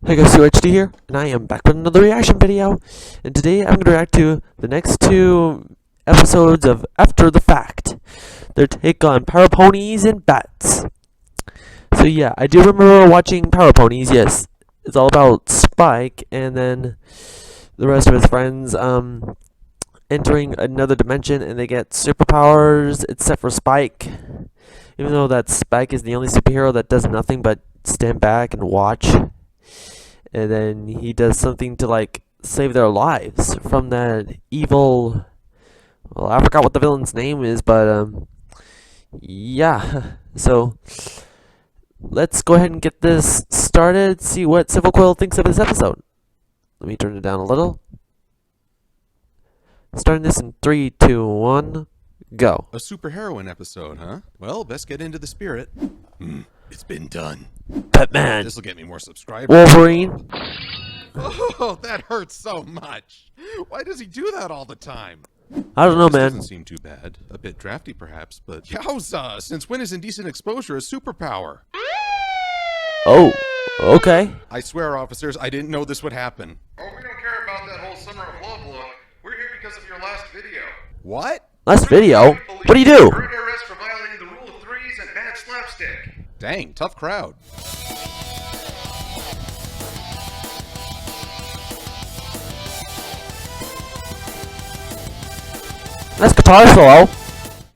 Hey guys, UHD here, and I am back with another reaction video. And today I'm going to react to the next two episodes of After the Fact. Their take on Power Ponies and Bats. So yeah, I do remember watching Power Ponies, yes. It's all about Spike and then the rest of his friends entering another dimension, and they get superpowers except for Spike. Even though that Spike is the only superhero that does nothing but stand back and watch. And then he does something to like save their lives from that evil, well, I forgot what the villain's name is, but yeah. So let's go ahead and get this started, see what Silver-Quill thinks of this episode. Let me turn it down a little. Starting this in 3, 2, 1, go. A superheroine episode, huh? Well, best get into the spirit. It's been done. Batman. This'll get me more subscribers. Wolverine. Oh, that hurts so much. Why does he do that all the time? I don't know, This man. doesn't seem too bad. A bit drafty, perhaps, but yowza! Since when is indecent exposure a superpower? Oh, okay. I swear, officers, I didn't know this would happen. Oh, we don't care about that whole Summer of Love look. We're here because of your last video. What? Last video? What do you do? You're under arrest for violating the rule of threes and bad slapstick. Dang, tough crowd. That's guitar solo.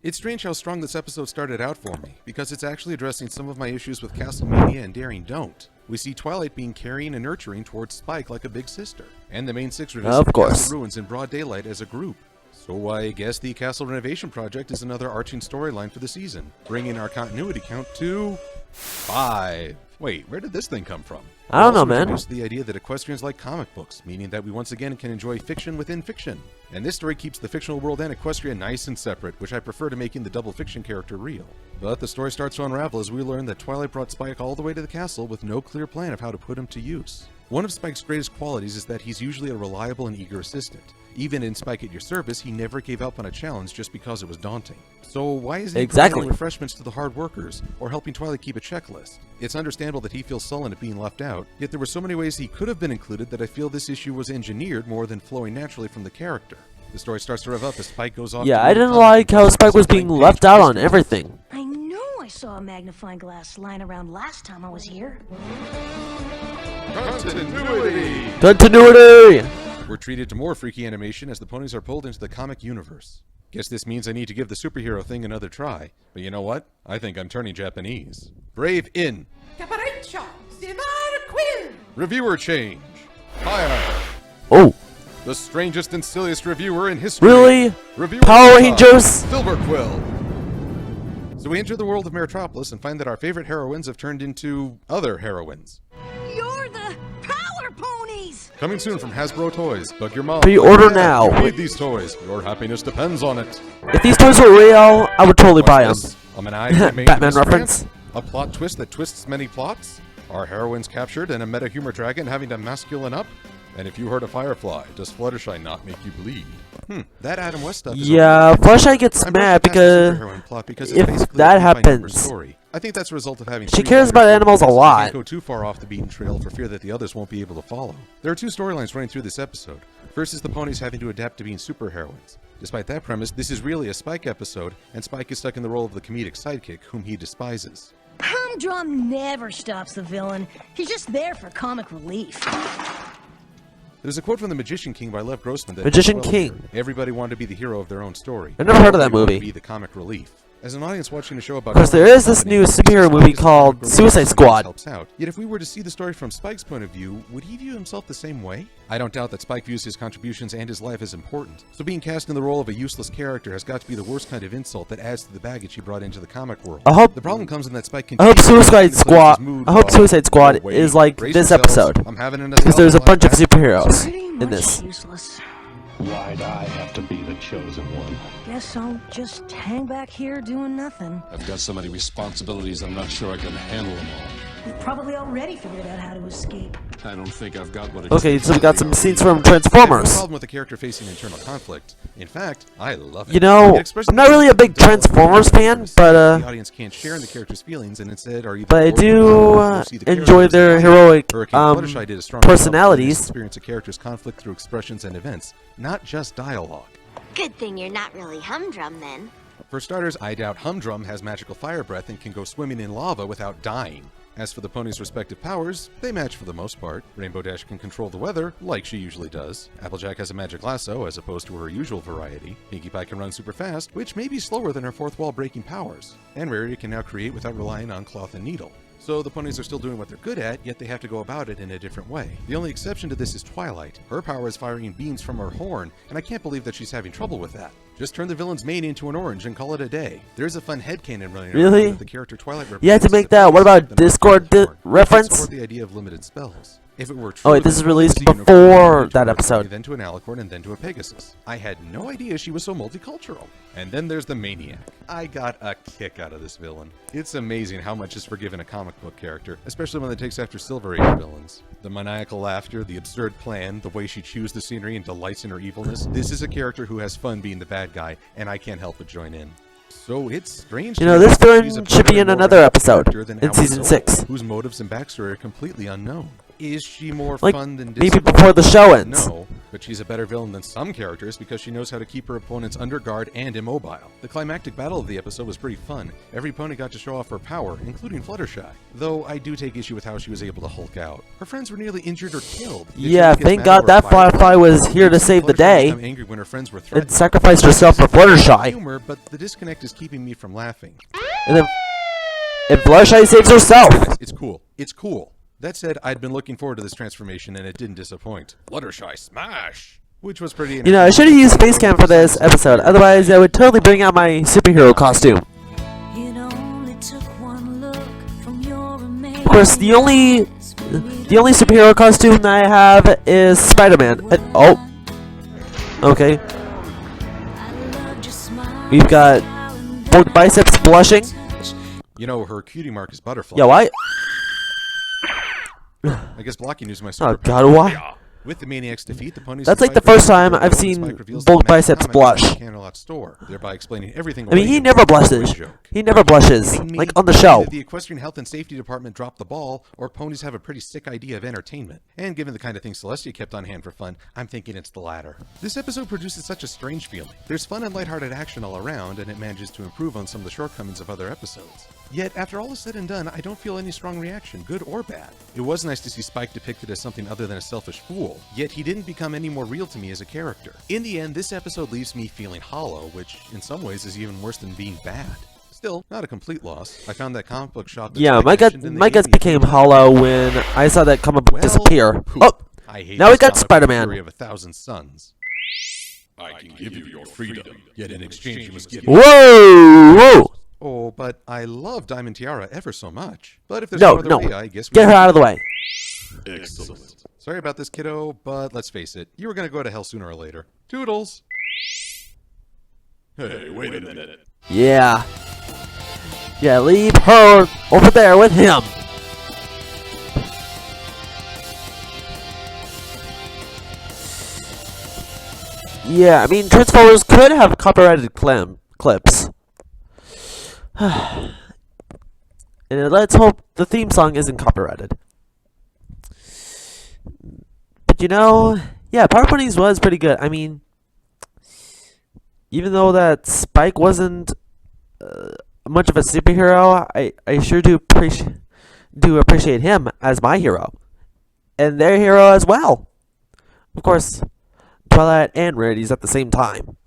It's strange how strong this episode started out for me, because it's actually addressing some of my issues with Castlemania and Daring Don't. We see Twilight being caring and nurturing towards Spike like a big sister, and the main six revisit the castle ruins in broad daylight as a group. So I guess the castle renovation project is another arching storyline for the season, bringing our continuity count to 5. Wait, where did this thing come from? I don't know, Also man. introduced the idea that equestrians like comic books, meaning that we once again can enjoy fiction within fiction. And this story keeps the fictional world and Equestria nice and separate, which I prefer to making the double fiction character real. But the story starts to unravel as we learn that Twilight brought Spike all the way to the castle with no clear plan of how to put him to use. One of Spike's greatest qualities is that he's usually a reliable and eager assistant. Even in Spike at Your Service, he never gave up on a challenge just because it was daunting. So why isn't he providing refreshments to the hard workers, or helping Twilight keep a checklist? It's understandable that he feels sullen at being left out, yet there were so many ways he could have been included that I feel this issue was engineered more than flowing naturally from the character. The story starts to rev up as Spike goes off. Yeah, I didn't like how Spike was being left out on everything. I know I saw a magnifying glass lying around last time I was here. Continuity! Continuity! We're treated to more freaky animation as the ponies are pulled into the comic universe. Guess this means I need to give the superhero thing another try. But you know what? I think I'm turning Japanese. Brave in. MLP-Silver-Quill. Reviewer change. Fire. Oh, The strangest and silliest reviewer in history. really? Reviewer Power Rangers? Silver-Quill. So we enter the world of Metropolis and find that our favorite heroines have turned into other heroines. You're the Power Ponies! Coming soon from Hasbro Toys. Bug your mom. Pre-order now. You need these toys. Your happiness depends on it. If these toys were real, I would totally buy them. Batman reference. A plot twist that twists many plots. Our heroines captured and a meta-humor dragon having to masculine up. And if you hurt a firefly, does Fluttershy not make you bleed? That Adam West stuff is Yeah, Fluttershy gets I'm mad brushing past the superheroine plot because it's if basically that a two-by-number happens, story. I think that's a result of having she three cares about writers animals a who lot. can't go too far off the beaten trail for fear that the others won't be able to follow. There are two storylines running through this episode. First is the ponies having to adapt to being superheroines. Despite that premise, this is really a Spike episode, and Spike is stuck in the role of the comedic sidekick whom he despises. Humdrum never stops the villain. He's just there for comic relief. There's a quote from The Magician King by Lev Grossman that Magician well King. here. Everybody wanted to be the hero of their own story. I've never heard of that Everybody wanted movie. to be the comic relief. As an audience watching a show about... Of course, there is this new superhero movie called Suicide Squad. Helps out. Yet if we were to see the story from Spike's point of view, would he view himself the same way? I don't doubt that Spike views his contributions and his life as important. So being cast in the role of a useless character has got to be the worst kind of insult that adds to the baggage he brought into the comic world. The problem comes in that Spike I hope Suicide Squad is like this episode. Because there's a bunch of superheroes in this. Useless. Why'd I have to be the chosen one? Guess I'll just hang back here doing nothing. I've got so many responsibilities, I'm not sure I can handle them all. You've probably already figured out how to escape. I don't think I've got what it Okay, so we got some scenes from I have no Transformers. problem with the character facing internal conflict. In fact, I love it. You know, It expresses I'm not really a big the Transformers fan, the but audience can't share in the character's feelings and instead are either but I bored do or see the enjoy characters their as heroic Hurricane Fluttershy did a strong job personalities. letting us experience a character's conflict through expressions and events, not just dialogue. Good thing you're not really Humdrum then. For starters, I doubt Humdrum has magical fire breath and can go swimming in lava without dying. As for the ponies' respective powers, they match for the most part. Rainbow Dash can control the weather, like she usually does. Applejack has a magic lasso, as opposed to her usual variety. Pinkie Pie can run super fast, which may be slower than her fourth wall breaking powers. And Rarity can now create without relying on cloth and needle. So the ponies are still doing what they're good at, yet they have to go about it in a different way. The only exception to this is Twilight. Her power is firing beams from her horn, and I can't believe that she's having trouble with that. Just turn the villain's mane into an orange and call it a day. There's a fun headcanon running Really? around with the character Twilight You had to represents make the that. What about ponies, the Discord North Horn. reference? I support the idea of limited spells. If it were Oh, true, wait, this is then released it's a unicorn, before then to that a episode. pony, then to an alicorn, and then to a Pegasus. I had no idea she was so multicultural. And then there's the Maniac. I got a kick out of this villain. It's amazing how much is forgiven a comic book character, especially when it takes after Silver Age villains. The maniacal laughter, the absurd plan, the way she chews the scenery and delights in her evilness. This is a character who has fun being the bad guy, and I can't help but join in. So it's strange. You to know, me this that villain she's a should be better in and more another relevant episode character than in Alice season Silver, 6. whose motives and backstory are completely unknown. Is she more Like, fun than maybe Discord? before the show ends. No, but she's a better villain than some characters because she knows how to keep her opponents under guard and immobile. The climactic battle of the episode was pretty fun. Every pony got to show off her power, including Fluttershy. Though I do take issue with how she was able to Hulk out. Her friends were nearly injured or killed. Yet she Yeah, only gets thank mad God over that a firefly. Firefly was here to We've seen save the Fluttershy day become angry when her friends were and threatened. sacrificed herself for Fluttershy. Humor, but the disconnect is keeping me from laughing. And then Fluttershy saves herself. It's cool. It's cool. That said, I'd been looking forward to this transformation and it didn't disappoint. Fluttershy smash! Which was pretty You know, I should have used Basecamp for this episode. Otherwise, I would totally bring out my superhero costume. Of course, the only superhero costume that I have is Spider-Man. Oh, okay. We've got both biceps blushing. You know, her cutie mark is butterfly. Yeah, why? I guess blocking is my Oh super. God, why? With the Maniac's defeat, the ponies. That's like fight the first for time Spike I've reveals seen the both magic biceps comic blush. in the Canterlot store, thereby explaining everything. I mean, he away never from the blushes. joke. He never blushes, Kidding me? like on the show. Either the Equestrian Health and Safety Department dropped the ball, or ponies have a pretty sick idea of entertainment. And given the kind of thing Celestia kept on hand for fun, I'm thinking it's the latter. This episode produces such a strange feeling. There's fun and lighthearted action all around, and it manages to improve on some of the shortcomings of other episodes. Yet, after all is said and done, I don't feel any strong reaction, good or bad. It was nice to see Spike depicted as something other than a selfish fool, yet he didn't become any more real to me as a character. In the end, this episode leaves me feeling hollow, which in some ways is even worse than being bad. Still, not a complete loss. I found that comic book shop. Yeah, my guts became hollow when I saw that comic book disappear. Poop. Oh, I hate now we this got comic book Spider-Man. Fury of 1,000 Suns. I can give you your freedom. Yet in exchange you must give. Whoa, whoa! Oh, but I love Diamond Tiara ever so much. But if there's No, no other no. way, I guess we Get her out of the way. Excellent. Sorry about this, kiddo, but let's face it, you were gonna go to hell sooner or later. Toodles! Hey, wait a minute. Yeah. Yeah, leave her over there with him. Yeah, I mean, Transformers could have copyrighted clips. And let's hope the theme song isn't copyrighted. But you know, yeah, Power Ponies was pretty good. I mean, even though that Spike wasn't much of a superhero, I sure do appreciate him as my hero. And their hero as well. Of course, Twilight and Rarity's at the same time.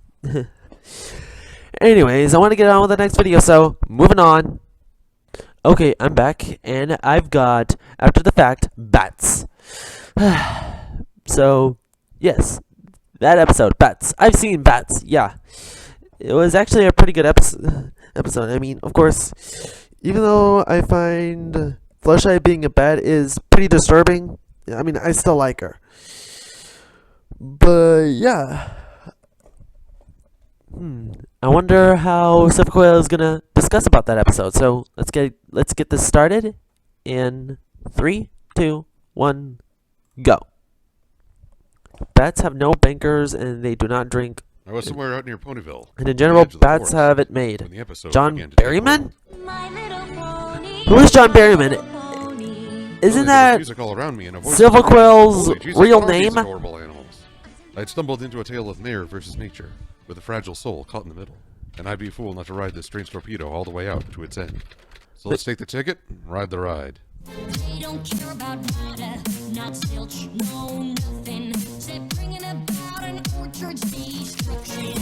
Anyways, I want to get on with the next video, so moving on. Okay, I'm back, and I've got, after the fact, bats. So, yes, that episode, bats. I've seen bats, yeah. It was actually a pretty good episode. I mean, of course, even though I find Fluttershy being a bat is pretty disturbing, I mean, I still like her. But, yeah. I wonder how Silver-Quill is gonna discuss about that episode. So let's get this started in 3, 2, 1, Go. Bats have no bankers and they do not drink. I was somewhere out near Ponyville. And in on the general, edge of the bats forest, have it when made. the episode John began to take Berryman? hold. Who is John Berryman? Isn't There was that music all around me and a voice Silver-Quill's Holy Jesus, real what are these name? adorable animals? I'd stumbled into a tale of Nature versus nature, with a fragile soul caught in the middle. And I'd be a fool not to ride this strange torpedo all the way out to its end. So let's take the ticket and ride the ride. They don't care about nada, not zilch, no nothing. Except bringing about an orchard's destruction.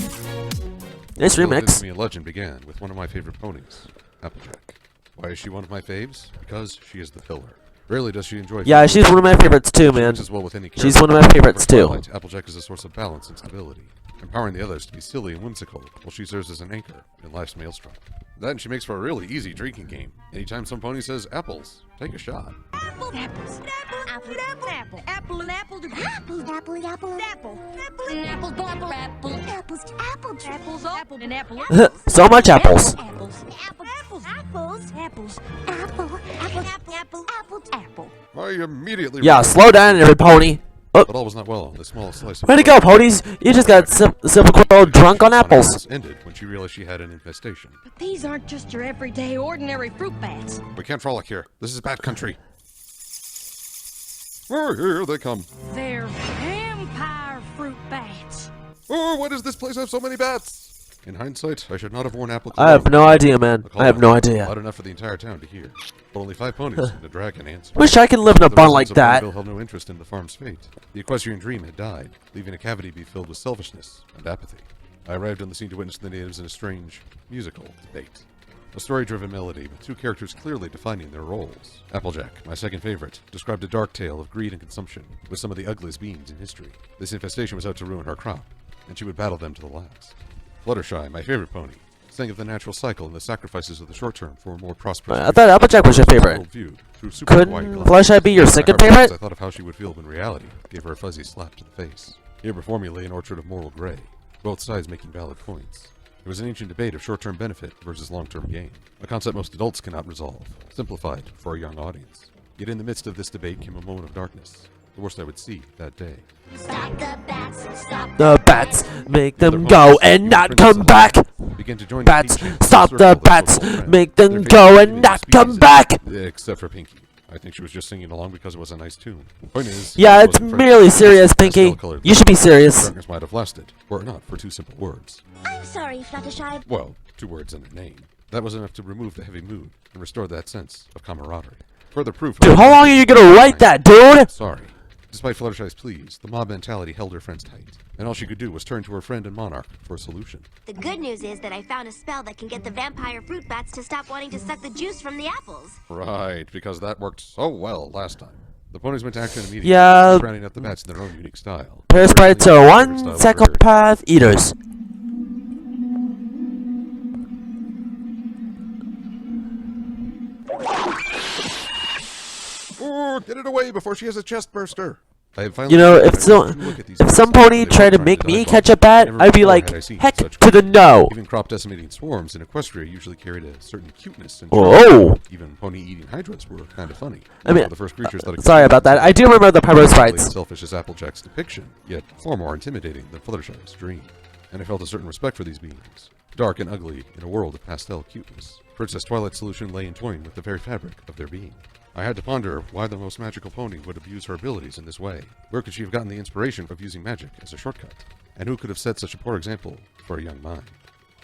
Nice So remix. this me a legend began with one of my favorite ponies, Applejack. Why is she one of my faves? Because she is the pillar. Rarely does she enjoy. Yeah, she's one of my favorites too, She man. mixes well with any She's character. one of my favorites For too. Twilight, Applejack is a source of balance and stability, empowering the others to be silly and whimsical, while she serves as an anchor in life's maelstrom. Then she makes for a really easy drinking game. Anytime some pony says apples, take a shot. Apple, apples, apple, apple, apple, apple, and apple, apple, apple, apple, apple, apple, Apple, apple, apple. apples, apple, apples, apple, and apple, So much apples. apples, apple, apples, apples, apples, apple, apple, apple, apple, apple. I immediately. Yeah, remembered slow down, every pony. Oh, But all was not well on the smallest slice of way to go, ponies! You just got Silver-Quill drunk on apples. Ended when she realized she had an infestation. But these aren't just your everyday, ordinary fruit bats. We can't frolic here. This is bat country. Oh, here they come. They're vampire fruit bats. Oh, why does this place have so many bats? In hindsight, I should not have worn apple I have no idea, man. cologne. I have no Loud idea. enough for the entire town to hear. But only 5 ponies and a dragon answered. Wish I could live in a The barn like residents of that. Ponyville held no interest in the farm's fate. The equestrian dream had died, leaving a cavity be filled with selfishness and apathy. I arrived on the scene to witness the natives in a strange, musical debate. A story-driven melody with 2 characters clearly defining their roles. Applejack, my second favorite, described a dark tale of greed and consumption with some of the ugliest beings in history. This infestation was out to ruin her crop, and she would battle them to the last. Fluttershy, my favorite pony, sang of the natural cycle and the sacrifices of the short term for a more prosperous I thought Applejack was your favorite. worldview through super Couldn't quiet Fluttershy be your second However, favorite? I thought of how she would feel when reality gave her a fuzzy slap to the face. Here before me lay an orchard of moral gray, both sides making valid points. There was an ancient debate of short-term benefit versus long-term gain, a concept most adults cannot resolve, simplified for a young audience. Yet in the midst of this debate came a moment of darkness, the worst I would see that day. Stop the bats, stop The bats, make them Other go ponies, and even not princes come of back. Began to join Bats, the team stop circle the that bats, circled around. make Their them faces go were and even not species come back. Except for Pinky. I think she was just singing along because it was a nice tune. Point is, Yeah, it it's wasn't merely French. serious, Pastel Pinky. colored You should be serious. Darkness might have lasted, were it not for 2 simple words. I'm sorry, Fluttershy. Well, 2 words and a name. That was enough to remove the heavy mood and restore that sense of camaraderie. Further proof. Dude, how long are you gonna write that, dude? Sorry. Despite Fluttershy's pleas, the mob mentality held her friends tight, and all she could do was turn to her friend and monarch for a solution. The good news is that I found a spell that can get the vampire fruit bats to stop wanting to suck the juice from the apples. Right, because that worked so well last time. The ponies went to action immediately, Yeah. rounding up the bats in their own unique style. Parasites Originally, are their favorite style one was psychopath eaters. Oh, get it away before she has a chest burster! I have finally You know, decided if I so, want to look at these if bats some after pony they tried were to trying make to me dive catch off. a bat, Never I'd be before like, had I seen heck such to the no. Even crop decimating swarms in Equestria usually carried a certain cuteness and Whoa. charm. Even pony-eating hydras were kind of funny. I mean, the first creatures that sorry about that. I do remember the parasites. as selfish as Applejack's depiction, yet far more intimidating than Fluttershy's dream. And I felt a certain respect for these beings, dark and ugly in a world of pastel cuteness. Princess Twilight's solution lay entwined with the very fabric of their being. I had to ponder why the most magical pony would abuse her abilities in this way. Where could she have gotten the inspiration of using magic as a shortcut? And who could have set such a poor example for a young mind?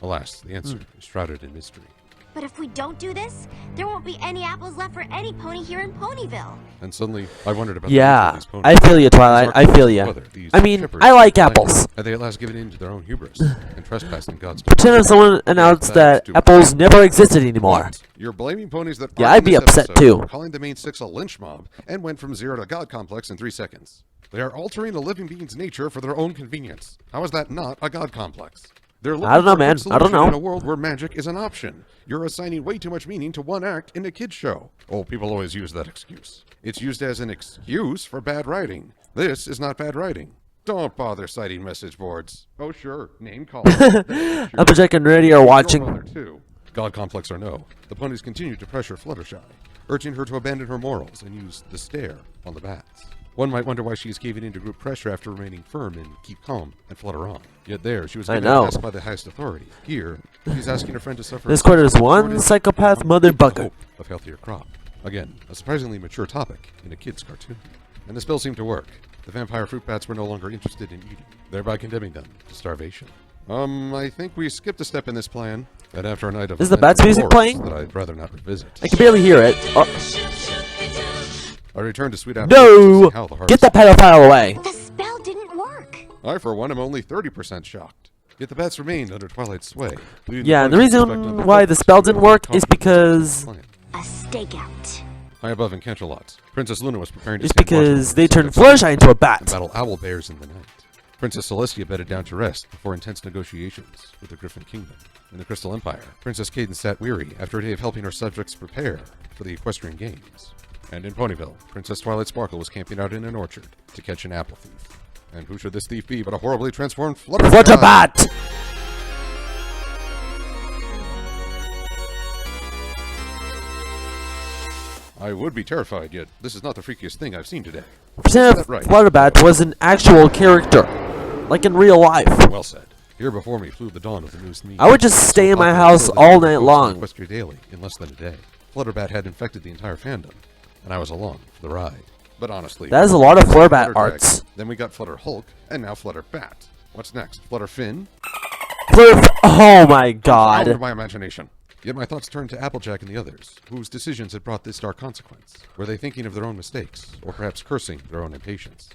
Alas, the answer is shrouded in mystery. But if we don't do this, there won't be any apples left for any pony here in Ponyville. And suddenly, I wondered about Yeah, the nature of these I ponies. feel you, Twilight. These I feel archetypes you. of weather, these I mean, shepherds I like of light. apples. Had they at last given in to their own hubris and trespassed in God's Pretend if someone announced that apples never existed anymore. What? You're blaming ponies that Yeah, aren't I'd in be this upset episode, too. calling the main 6 a lynch mob, and went from 0 to God complex in 3 seconds. They are altering a living being's nature for their own convenience. How is that not a God complex? They're looking I don't know, for a man. quick I don't solution know. In a world where magic is an option. You're assigning way too much meaning to one act in a kid's show. Oh, people always use that excuse. It's used as an excuse for bad writing. This is not bad writing. Don't bother citing message boards. Oh, sure, name calling. Applejack and Reddy are watching. Too. God complex or no, the ponies continue to pressure Fluttershy, urging her to abandon her morals and use the stare on the bats. One might wonder why she is caving into group pressure after remaining firm and keep calm and flutter on. Yet there, she was I given a know. task by the highest authority. Here, she's asking her friend to suffer. This quarter is one shortage psychopath with mother the bucket. hope of healthier crop. Again, a surprisingly mature topic in a kid's cartoon. And the spell seemed to work. The vampire fruit bats were no longer interested in eating, thereby condemning them to starvation. I think we skipped a step in this plan. And after a night of Is the lament bats and music horrors playing? that I'd rather not revisit, I can barely hear it. Oh, I returned to Sweet Apple. no! to see how the Get that harvest- pedophile away. The spell didn't work. I, for one, am only 30% shocked. Yet the bats remained under Twilight's sway. leading Yeah, and the ponies to reason suspect why the undead spell to didn't be work confident is in the because plan. A stakeout. High above in Canterlot, Princess Luna was preparing to it's stand watch because over they the turned steps Fluttershy into a and bat. battle owl bears in the night. Princess Celestia bedded down to rest before intense negotiations with the Griffin Kingdom. In the Crystal Empire, Princess Cadence sat weary after a day of helping her subjects prepare for the Equestrian Games. And in Ponyville, Princess Twilight Sparkle was camping out in an orchard to catch an apple thief. And who should this thief be but a horribly transformed Fluttershy? Flutterbat! I would be terrified, yet this is not the freakiest thing I've seen today. Pretend Is that right? Flutterbat was an actual character, like in real life. Well said. Here before me flew the dawn of the newest me. I would just stay in my house all night long. Equestria Daily in less than a day. Flutterbat had infected the entire fandom, and I was along for the ride. But honestly, That is a lot of Flutter Flutterbat Dragon, arts. Then we got Flutter Hulk, and now Flutterbat. What's next? Flutter Finn? Oh my Out god. of my imagination. Yet my thoughts turned to Applejack and the others, whose decisions had brought this dark consequence. Were they thinking of their own mistakes, or perhaps cursing their own impatience?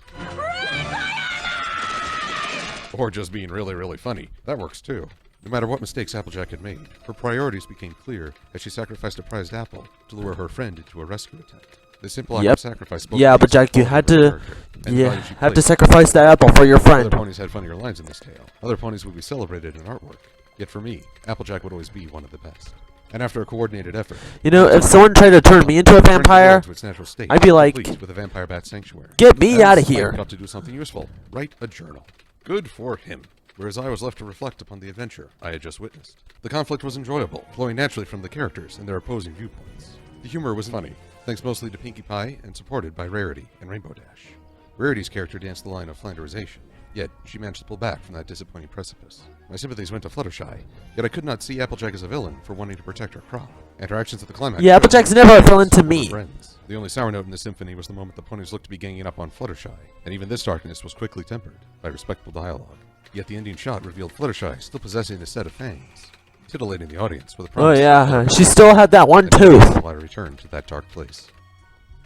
Or just being really, really funny. That works too. No matter what mistakes Applejack had made, her priorities became clear as she sacrificed a prized apple to lure her friend into a rescue attempt. The simple act Yep. of sacrifice spoke Yeah, to but the Jack, you quality had of her to, character and you the value she have to placed. sacrifice that apple for your Other friend. ponies had funnier lines in this tale. Other ponies would be celebrated in artwork. Yet for me, Applejack would always be one of the best. And after a coordinated effort, You know, if someone tried to turn me into a returned the vampire, world to its natural state, I'd be like, complete with a vampire bat sanctuary. get me As out of I here. went up to do something useful, write a journal. Good for him. Whereas I was left to reflect upon the adventure I had just witnessed. The conflict was enjoyable, flowing naturally from the characters and their opposing viewpoints. The humor was funny, thanks mostly to Pinkie Pie and supported by Rarity and Rainbow Dash. Rarity's character danced the line of Flanderization, yet she managed to pull back from that disappointing precipice. My sympathies went to Fluttershy, yet I could not see Applejack as a villain for wanting to protect her crop. And her actions at the climax. Yeah, Applejack's never a villain to me. Friends. The only sour note in the symphony was the moment the ponies looked to be ganging up on Fluttershy, and even this darkness was quickly tempered by respectful dialogue. Yet the ending shot revealed Fluttershy still possessing a set of fangs, titillating the audience with a Oh promise. yeah, she still had that one And tooth. while I returned to that dark place.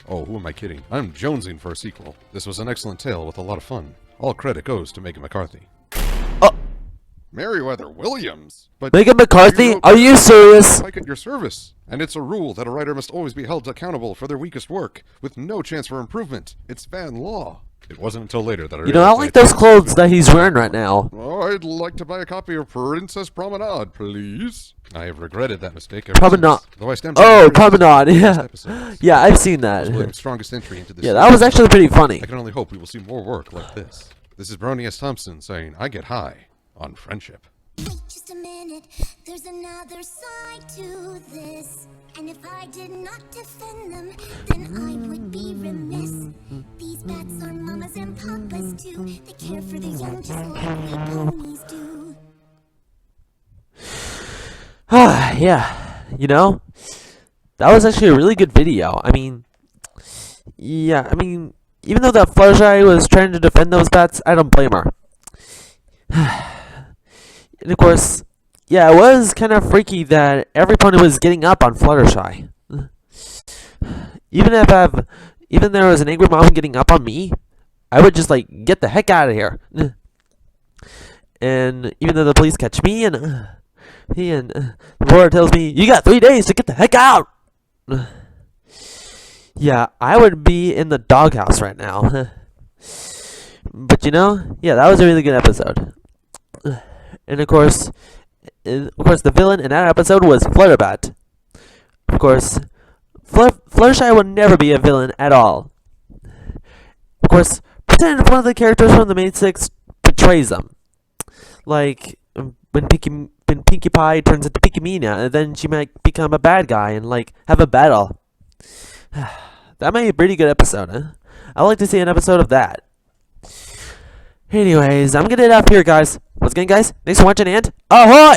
Oh, who am I kidding? I'm jonesing for a sequel. This was an excellent tale with a lot of fun. All credit goes to Megan McCarthy. Oh. Meriwether Williams? But Megan McCarthy, wrote are you serious? Like at your service. And it's a rule that a writer must always be held accountable for their weakest work, with no chance for improvement. It's fan law. It wasn't until later that I You know, I realized like had those changed. clothes that he's wearing right now. Oh, I'd like to buy a copy of Princess Promenade, please. I have regretted that mistake ever Promenade. since, though I stand Oh, by the Promenade, first yeah. episodes. Yeah, I've seen It was that. William's strongest entry into this Yeah, that series. was actually pretty funny. I can only hope we will see more work like this. This is Brony S. Thompson saying, I get high on friendship. Wait just a minute, there's another side to this. And if I did not defend them, then I would be remiss. These bats are mamas and papas too. They care for their young just like we ponies do. Yeah, you know, that was actually a really good video. I mean, yeah, I mean, even though that Fluttershy was trying to defend those bats, I don't blame her. And of course, yeah, it was kind of freaky that every pony was getting up on Fluttershy. Even there was an angry mom getting up on me, I would just like get the heck out of here. And even though the police catch me and the lawyer tells me you got 3 days to get the heck out. Yeah, I would be in the doghouse right now. But you know, yeah, that was a really good episode. And of course, the villain in that episode was Flutterbat. Of course, Fluttershy would never be a villain at all. Of course, pretend if one of the characters from the main six betrays them. Like, when Pinkie Pie turns into Pinkie Mina, and then she might become a bad guy and, like, have a battle. That might be a pretty good episode, huh? I'd like to see an episode of that. Anyways, I'm gonna get up here, guys. Once again, guys, thanks for watching, and ahoy!